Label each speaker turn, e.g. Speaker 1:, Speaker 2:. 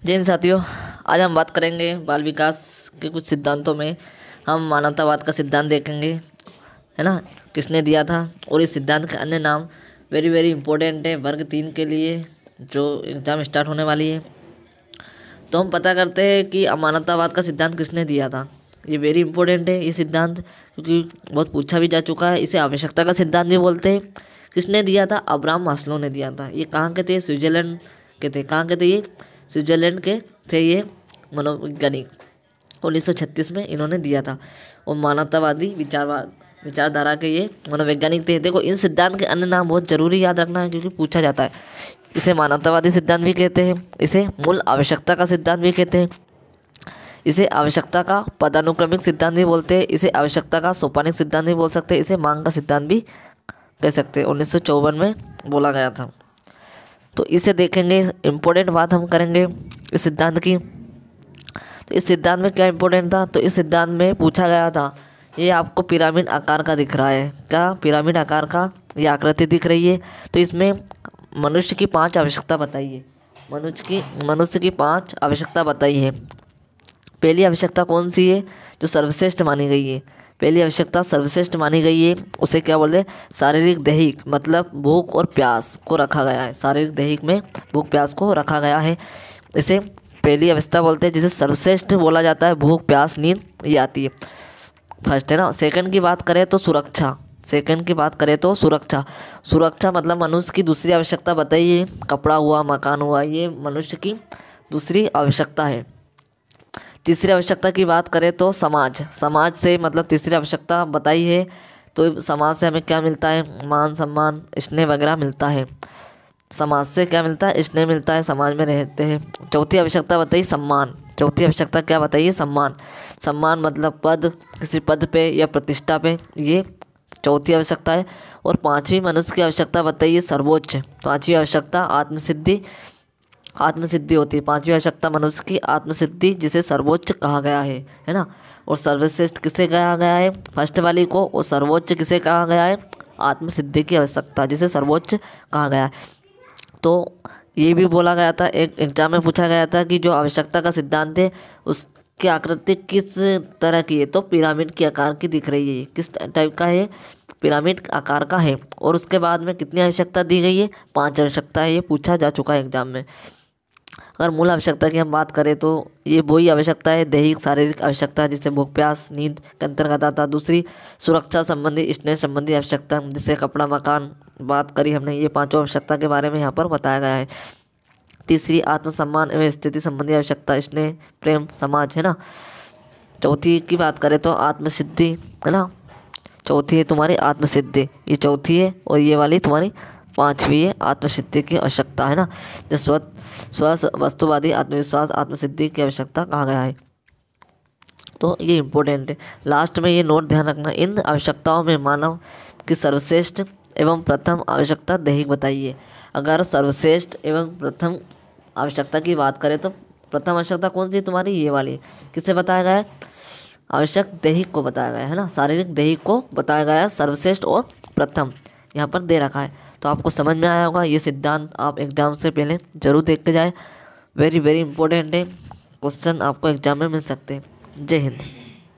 Speaker 1: जय हिंद साथियों। आज हम बात करेंगे बाल विकास के कुछ सिद्धांतों में। हम मानवतावाद का सिद्धांत देखेंगे, है ना, किसने दिया था, और इस सिद्धांत के अन्य नाम वेरी वेरी इंपॉर्टेंट है वर्ग 3 के लिए जो एग्ज़ाम स्टार्ट होने वाली है। तो हम पता करते हैं कि अमानतावाद का सिद्धांत किसने दिया था। ये वेरी इंपॉर्टेंट है ये सिद्धांत, क्योंकि बहुत पूछा भी जा चुका है। इसे आवश्यकता का सिद्धांत भी बोलते हैं। किसने दिया था? अब्राहम मास्लो ने दिया था। ये कहाँ के थे? स्विट्जरलैंड के थे। कहाँ के थे ये? स्विट्जरलैंड के थे ये मनोवैज्ञानिक। 1936 में इन्होंने दिया था। और मानवतावादी विचारधारा के ये मनोवैज्ञानिक थे। देखो, इन सिद्धांत के अन्य नाम बहुत जरूरी याद रखना है, क्योंकि पूछा जाता है। इसे मानवतावादी सिद्धांत भी कहते हैं, इसे मूल आवश्यकता का सिद्धांत भी कहते हैं, इसे आवश्यकता का पदानुक्रमिक सिद्धांत भी बोलते हैं, इसे आवश्यकता का सोपानिक सिद्धांत भी बोल सकते हैं, इसे मांग का सिद्धांत भी कह सकते हैं। 1954 में बोला गया था। तो इसे देखेंगे। इम्पोर्टेंट बात हम करेंगे इस सिद्धांत की। तो इस सिद्धांत में क्या इम्पोर्टेंट था? तो इस सिद्धांत में पूछा गया था, ये आपको पिरामिड आकार का दिख रहा है क्या? पिरामिड आकार का ये आकृति दिख रही है। तो इसमें मनुष्य की 5 आवश्यकता बताइए। मनुष्य की 5 आवश्यकता बताई है। पहली आवश्यकता कौन सी है जो सर्वश्रेष्ठ मानी गई है? पहली आवश्यकता सर्वश्रेष्ठ मानी गई है, उसे क्या बोलते हैं? शारीरिक दैहिक, मतलब भूख और प्यास को रखा गया है। शारीरिक दैहिक में भूख प्यास को रखा गया है, इसे पहली अवस्था बोलते हैं, जिसे सर्वश्रेष्ठ बोला जाता है। भूख प्यास नींद ये आती है फर्स्ट, है ना। सेकंड की बात करें तो सुरक्षा। सुरक्षा मतलब मनुष्य की दूसरी आवश्यकता बताइए। कपड़ा हुआ, मकान हुआ, ये मनुष्य की दूसरी आवश्यकता है। तीसरी आवश्यकता की बात करें तो समाज से मतलब तीसरी आवश्यकता बताई है। तो समाज से हमें क्या मिलता है? मान सम्मान स्नेह वगैरह मिलता है। समाज से क्या मिलता है? स्नेह मिलता है, समाज में रहते हैं। चौथी आवश्यकता बताइए सम्मान। चौथी आवश्यकता क्या बताइए? सम्मान मतलब पद, किसी पद पे या प्रतिष्ठा पे, ये चौथी आवश्यकता है। और पांचवी मनुष्य की आवश्यकता बताइए सर्वोच्च। पांचवी आवश्यकता आत्मसिद्धि होती है। पांचवी आवश्यकता मनुष्य की आत्मसिद्धि, जिसे सर्वोच्च कहा गया है ना। और सर्वश्रेष्ठ किसे कहा गया है? फर्स्ट वाली को। और सर्वोच्च किसे कहा गया है? आत्मसिद्धि की आवश्यकता, जिसे सर्वोच्च कहा गया है। तो ये भी बोला गया था, एक एग्जाम में पूछा गया था कि जो आवश्यकता का सिद्धांत है उसकी आकृति किस तरह की है? तो पिरामिड के आकार की दिख रही है। किस टाइप का है? पिरामिड आकार का है। और उसके बाद में कितनी आवश्यकता दी गई है? 5 आवश्यकता है। ये पूछा जा चुका है एग्जाम में। अगर मूल आवश्यकता की हम बात करें तो ये वही आवश्यकता है, दैहिक शारीरिक आवश्यकता, जिससे भूख प्यास नींद के अंतर्गत आता। दूसरी सुरक्षा संबंधी स्नेह संबंधी आवश्यकता, जिससे कपड़ा मकान बात करी हमने। ये 5 आवश्यकता के बारे में यहाँ पर बताया गया है। तीसरी आत्मसम्मान एवं स्थिति संबंधी आवश्यकता, स्नेह प्रेम समाज, है ना। चौथी की बात करें तो आत्मसिद्धि, है ना। चौथी है तुम्हारी आत्मसिद्धि, ये चौथी है। और ये वाली तुम्हारी 5वीं है, आत्मसिद्धि की आवश्यकता, है ना। जो स्व वस्तुवादी आत्मविश्वास आत्मसिद्धि की आवश्यकता कहा गया है। तो ये इम्पोर्टेंट है। लास्ट में ये नोट ध्यान रखना, इन आवश्यकताओं में मानव की सर्वश्रेष्ठ एवं प्रथम आवश्यकता दैहिक बताइए। अगर सर्वश्रेष्ठ एवं प्रथम आवश्यकता की बात करें तो प्रथम आवश्यकता कौन सी है तुम्हारी? ये वाली। किसे बताया गया है? आवश्यक दैहिक को बताया गया है ना, शारीरिक दैहिक को बताया गया है। सर्वश्रेष्ठ और प्रथम यहाँ पर दे रखा है। तो आपको समझ में आया होगा। ये सिद्धांत आप एग्जाम से पहले जरूर देखते जाए। वेरी वेरी इंपॉर्टेंट है, क्वेश्चन आपको एग्जाम में मिल सकते हैं। जय हिंद।